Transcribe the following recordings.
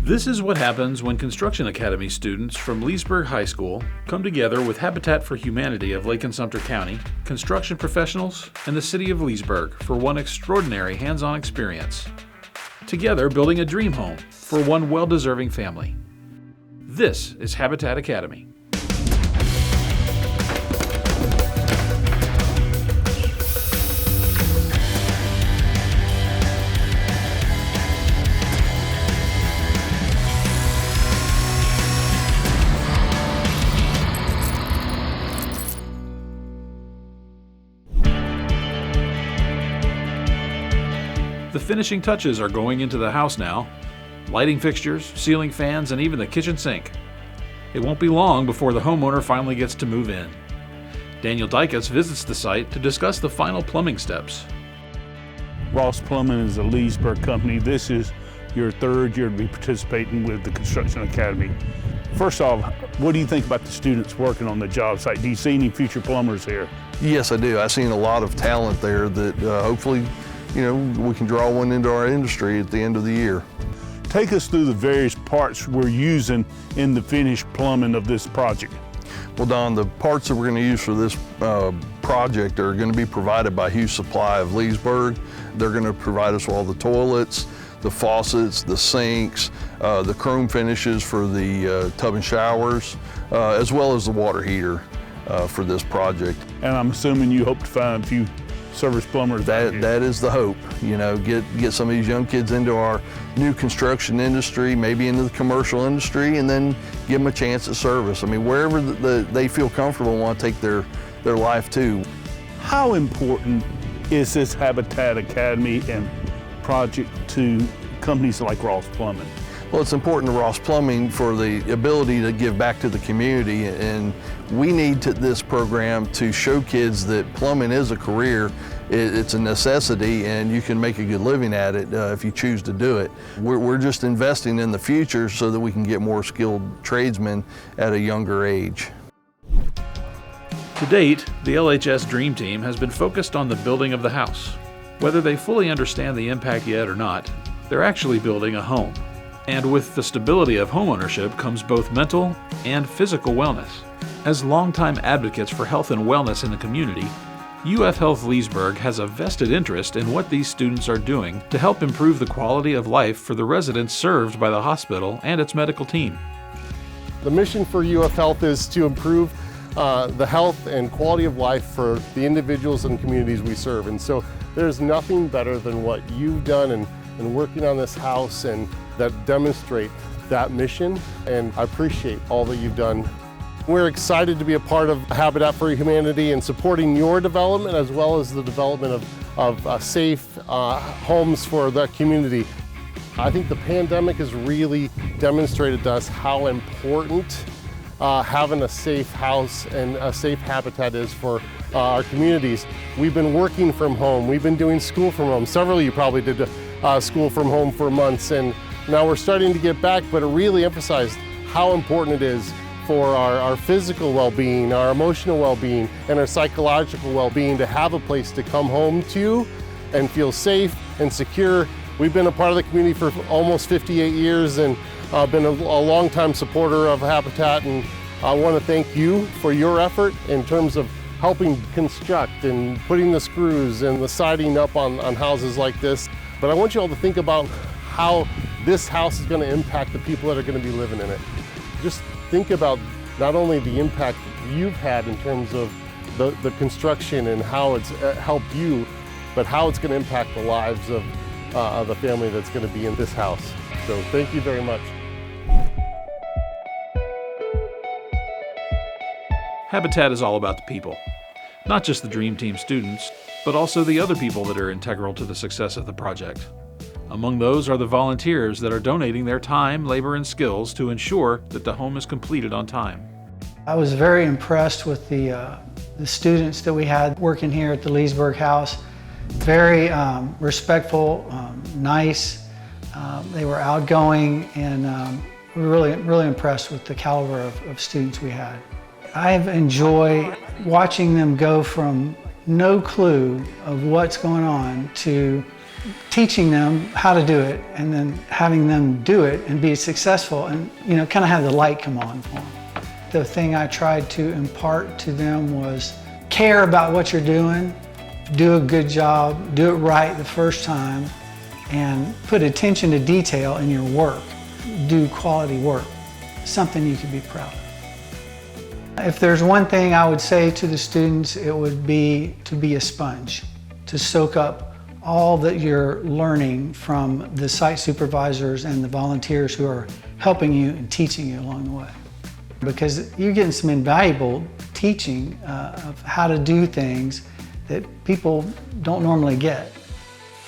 This is what happens when Construction Academy students from Leesburg High School come together with Habitat for Humanity of Lake and Sumter County, construction professionals, and the city of Leesburg for one extraordinary hands-on experience. Together building a dream home for one well-deserving family. This is Habitat Academy. The finishing touches are going into the house now. Lighting fixtures, ceiling fans, and even the kitchen sink. It won't be long before the homeowner finally gets to move in. Daniel DICUS visits the site to discuss the final plumbing steps. Ross Plumbing is a Leesburg company. This is your third year to be participating with the Construction Academy. First off, what do you think about the students working on the job site? Do you see any future plumbers here? Yes, I do. I've seen a lot of talent there that hopefully we can draw one into our industry at the end of the year. Take us through the various parts we're using in the finished plumbing of this project. Well, Don, the parts that we're going to use for this project are going to be provided by Hughes Supply of Leesburg. They're going to provide us with all the toilets, the faucets, the sinks, the chrome finishes for the tub and showers, as well as the water heater for this project. And I'm assuming you hope to find a few service plumbers. That is the hope, get some of these young kids into our new construction industry, maybe into the commercial industry, and then give them a chance at service. I mean, wherever they feel comfortable and want to take their life to. How important is this Habitat Academy and project to companies like Ross Plumbing? Well, it's important to Ross Plumbing for the ability to give back to the community, and we need this program to show kids that plumbing is a career. It's a necessity, and you can make a good living at it if you choose to do it. We're just investing in the future so that we can get more skilled tradesmen at a younger age. To date, the LHS Dream Team has been focused on the building of the house. Whether they fully understand the impact yet or not, they're actually building a home. And with the stability of homeownership comes both mental and physical wellness. As longtime advocates for health and wellness in the community, UF Health Leesburg has a vested interest in what these students are doing to help improve the quality of life for the residents served by the hospital and its medical team. The mission for UF Health is to improve the health and quality of life for the individuals and communities we serve. And so there's nothing better than what you've done and working on this house and that demonstrate that mission, and I appreciate all that you've done. We're excited to be a part of Habitat for Humanity and supporting your development as well as the development of safe homes for the community. I think the pandemic has really demonstrated to us how important having a safe house and a safe habitat is for our communities. We've been working from home, we've been doing school from home. Several of you probably did school from home for months, and now we're starting to get back, but it really emphasized how important it is for our physical well-being, our emotional well-being, and our psychological well-being to have a place to come home to and feel safe and secure. We've been a part of the community for almost 58 years and been a long-time supporter of Habitat, and I want to thank you for your effort in terms of helping construct and putting the screws and the siding up on houses like this. But I want you all to think about how this house is going to impact the people that are going to be living in it. Just think about not only the impact you've had in terms of the construction and how it's helped you, but how it's going to impact the lives of the family that's going to be in this house. So thank you very much. Habitat is all about the people. Not just the Dream Team students, but also the other people that are integral to the success of the project. Among those are the volunteers that are donating their time, labor, and skills to ensure that the home is completed on time. I was very impressed with the students that we had working here at the Leesburg house. Very respectful, nice. They were outgoing, and we were really impressed with the caliber of students we had. I've enjoyed watching them go from no clue of what's going on to teaching them how to do it and then having them do it and be successful and, kind of have the light come on for them. The thing I tried to impart to them was care about what you're doing, do a good job, do it right the first time, and put attention to detail in your work. Do quality work, something you can be proud of. If there's one thing I would say to the students, it would be to be a sponge, to soak up all that you're learning from the site supervisors and the volunteers who are helping you and teaching you along the way. Because you're getting some invaluable teaching of how to do things that people don't normally get.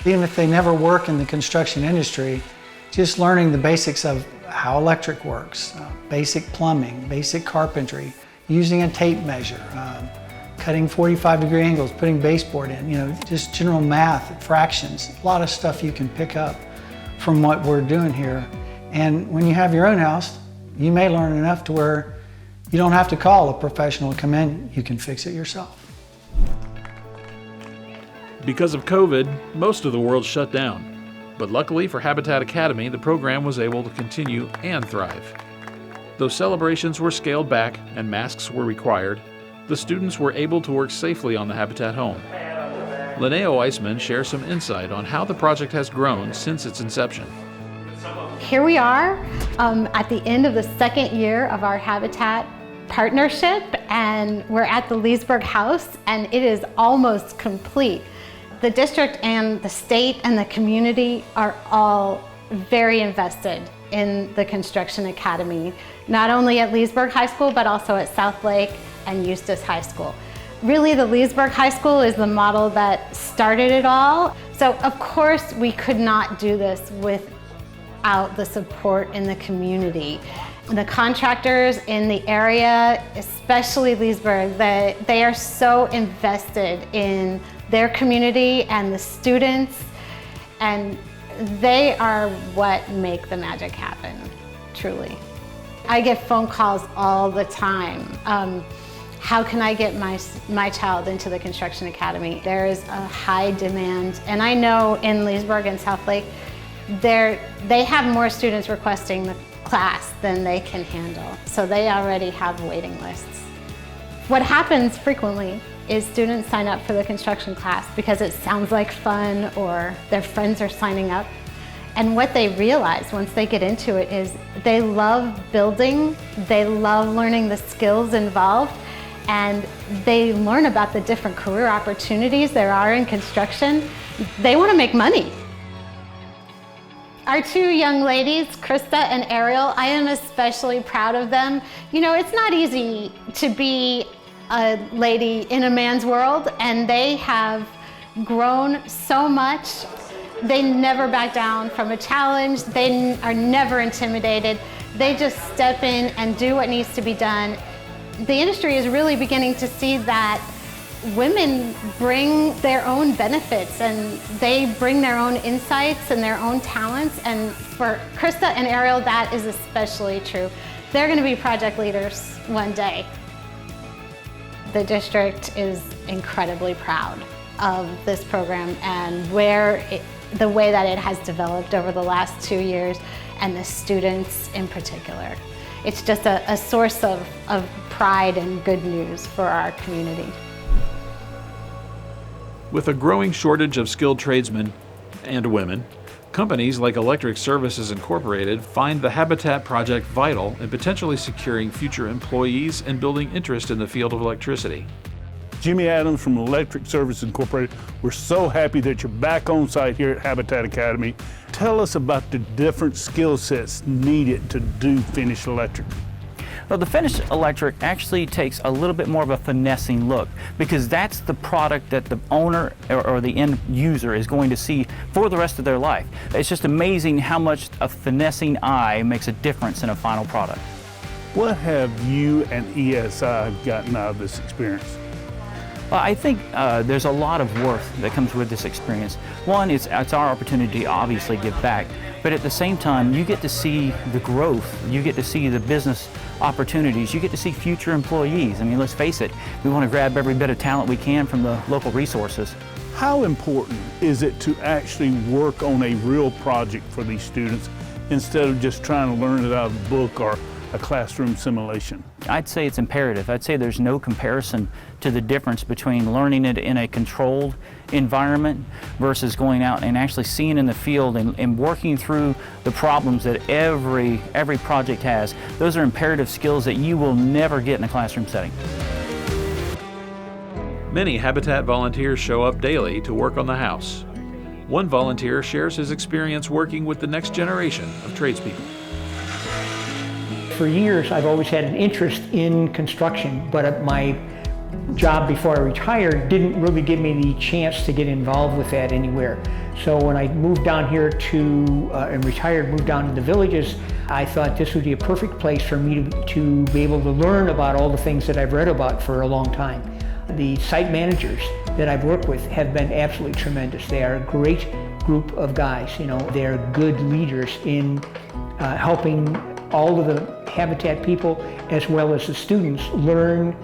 Even if they never work in the construction industry, just learning the basics of how electric works, basic plumbing, basic carpentry, using a tape measure, cutting 45-degree angles, putting baseboard in, just general math, fractions, a lot of stuff you can pick up from what we're doing here. And when you have your own house, you may learn enough to where you don't have to call a professional to come in, you can fix it yourself. Because of COVID, most of the world shut down. But luckily for Habitat Academy, the program was able to continue and thrive. Though celebrations were scaled back and masks were required, the students were able to work safely on the Habitat home. Linnea Weissman shares some insight on how the project has grown since its inception. Here we are at the end of the second year of our Habitat partnership, and we're at the Leesburg house, and it is almost complete. The district and the state and the community are all very invested in the Construction Academy, not only at Leesburg High School, but also at South Lake and Eustis High School. Really, the Leesburg High School is the model that started it all. So of course, we could not do this without the support in the community. The contractors in the area, especially Leesburg, they are so invested in their community and the students, and they are what make the magic happen, truly. I get phone calls all the time. How can I get my child into the Construction Academy? There is a high demand, and I know in Leesburg and South Lake, they have more students requesting the class than they can handle, so they already have waiting lists. What happens frequently is students sign up for the construction class because it sounds like fun or their friends are signing up. And what they realize once they get into it is they love building, they love learning the skills involved, and they learn about the different career opportunities there are in construction. They want to make money. Our two young ladies, Krista and Ariel, I am especially proud of them. It's not easy to be a lady in a man's world, and they have grown so much. They never back down from a challenge. They are never intimidated. They just step in and do what needs to be done. The industry is really beginning to see that women bring their own benefits and they bring their own insights and their own talents. And for Krista and Ariel, that is especially true. They're going to be project leaders one day. The district is incredibly proud of this program and the way that it has developed over the last 2 years, and the students in particular. It's just a source of pride and good news for our community. With a growing shortage of skilled tradesmen and women, companies like Electric Services Incorporated find the Habitat project vital in potentially securing future employees and building interest in the field of electricity. Jimmy Adams from Electric Services Incorporated, we're so happy that you're back on site here at Habitat Academy. Tell us about the different skill sets needed to do finished electric. Well, the finished electric actually takes a little bit more of a finessing look, because that's the product that the owner or the end user is going to see for the rest of their life. It's just amazing how much a finessing eye makes a difference in a final product. What have you and ESI gotten out of this experience? Well, I think there's a lot of worth that comes with this experience. One, it's our opportunity to obviously give back, but at the same time, you get to see the growth, you get to see the business opportunities, you get to see future employees. I mean, let's face it, we want to grab every bit of talent we can from the local resources. How important is it to actually work on a real project for these students instead of just trying to learn it out of a book or a classroom simulation? I'd say it's imperative. I'd say there's no comparison to the difference between learning it in a controlled environment versus going out and actually seeing in the field and working through the problems that every project has. Those are imperative skills that you will never get in a classroom setting. Many Habitat volunteers show up daily to work on the house. One volunteer shares his experience working with the next generation of tradespeople. For years, I've always had an interest in construction, but my job before I retired didn't really give me the chance to get involved with that anywhere. So when I moved down here and retired, moved down to the villages, I thought this would be a perfect place for me to be able to learn about all the things that I've read about for a long time. The site managers that I've worked with have been absolutely tremendous. They are a great group of guys. They're good leaders in helping all of the Habitat people as well as the students learn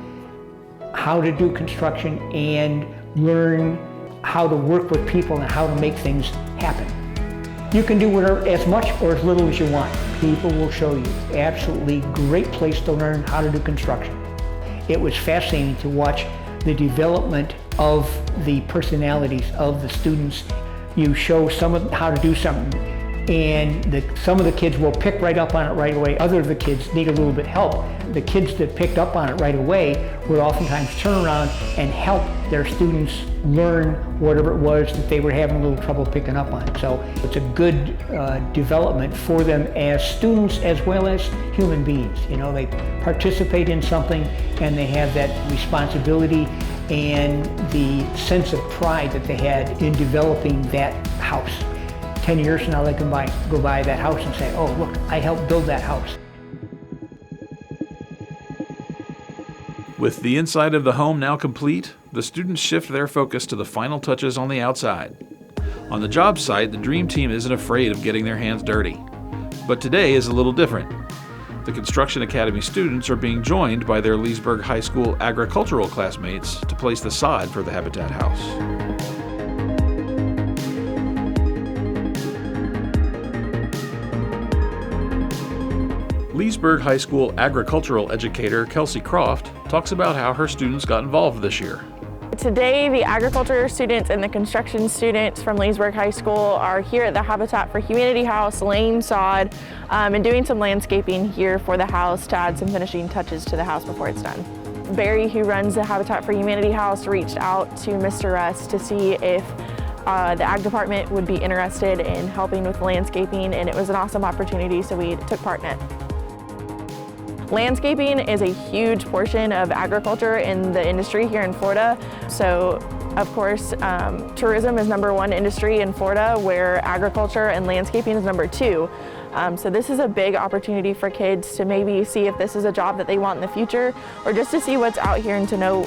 how to do construction and learn how to work with people and how to make things happen. You can do whatever, as much or as little as you want. People will show you. Absolutely great place to learn how to do construction. It was fascinating to watch the development of the personalities of the students. You show some of how to do something, and some of the kids will pick right up on it right away. Other of the kids need a little bit help. The kids that picked up on it right away would oftentimes turn around and help their students learn whatever it was that they were having a little trouble picking up on. So it's a good development for them as students as well as human beings. They participate in something and they have that responsibility and the sense of pride that they had in developing that house. 10 years from now, they can go by that house and say, oh, look, I helped build that house. With the inside of the home now complete, the students shift their focus to the final touches on the outside. On the job site, the Dream Team isn't afraid of getting their hands dirty. But today is a little different. The Construction Academy students are being joined by their Leesburg High School agricultural classmates to place the sod for the Habitat house. Leesburg High School agricultural educator KELSI talks about how her students got involved this year. Today, the agriculture students and the construction students from Leesburg High School are here at the Habitat for Humanity house, laying sod and doing some landscaping here for the house to add some finishing touches to the house before it's done. Barry, who runs the Habitat for Humanity house, reached out to Mr. Russ to see if the ag department would be interested in helping with landscaping, and it was an awesome opportunity, so we took part in it. Landscaping is a huge portion of agriculture in the industry here in Florida. So, of course, tourism is #1 industry in Florida, where agriculture and landscaping is #2. So this is a big opportunity for kids to maybe see if this is a job that they want in the future, or just to see what's out here and to know,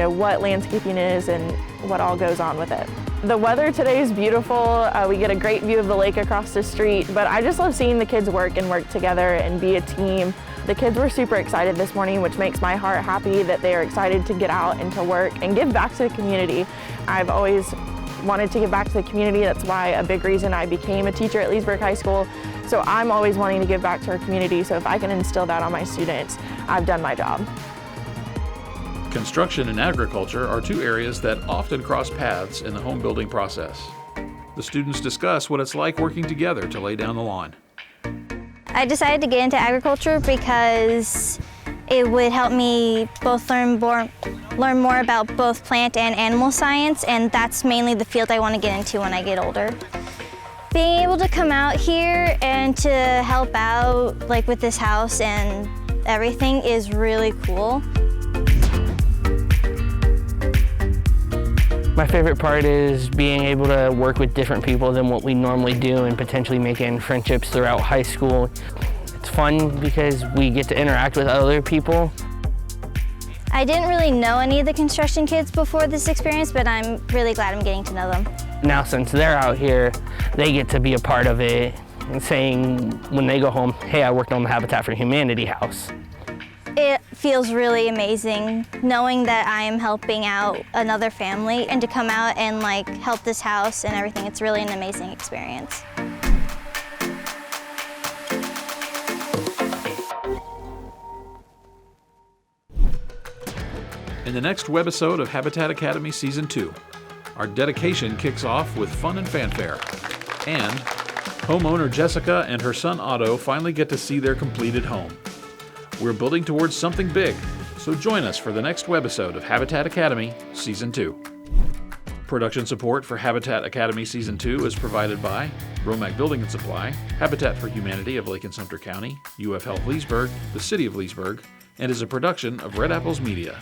what landscaping is and what all goes on with it. The weather today is beautiful. We get a great view of the lake across the street, but I just love seeing the kids work together and be a team. The kids were super excited this morning, which makes my heart happy that they are excited to get out and to work and give back to the community. I've always wanted to give back to the community. That's why a big reason I became a teacher at Leesburg High School. So I'm always wanting to give back to our community. So if I can instill that on my students, I've done my job. Construction and agriculture are two areas that often cross paths in the home building process. The students discuss what it's like working together to lay down the lawn. I decided to get into agriculture because it would help me both learn more about both plant and animal science, and that's mainly the field I want to get into when I get older. Being able to come out here and to help out with this house and everything is really cool. My favorite part is being able to work with different people than what we normally do and potentially making friendships throughout high school. It's fun because we get to interact with other people. I didn't really know any of the construction kids before this experience, but I'm really glad I'm getting to know them. Now since they're out here, they get to be a part of it and saying when they go home, hey, I worked on the Habitat for Humanity house. It feels really amazing knowing that I am helping out another family, and to come out and like help this house and everything. It's really an amazing experience. In the next webisode of Habitat Academy Season 2, our dedication kicks off with fun and fanfare. And homeowner Jessica and her son Otto finally get to see their completed home. We're building towards something big, so join us for the next webisode of Habitat Academy Season 2. Production support for Habitat Academy Season 2 is provided by Romac Building and Supply, Habitat for Humanity of Lake and Sumter County, UF Health Leesburg, the City of Leesburg, and is a production of Red Apples Media.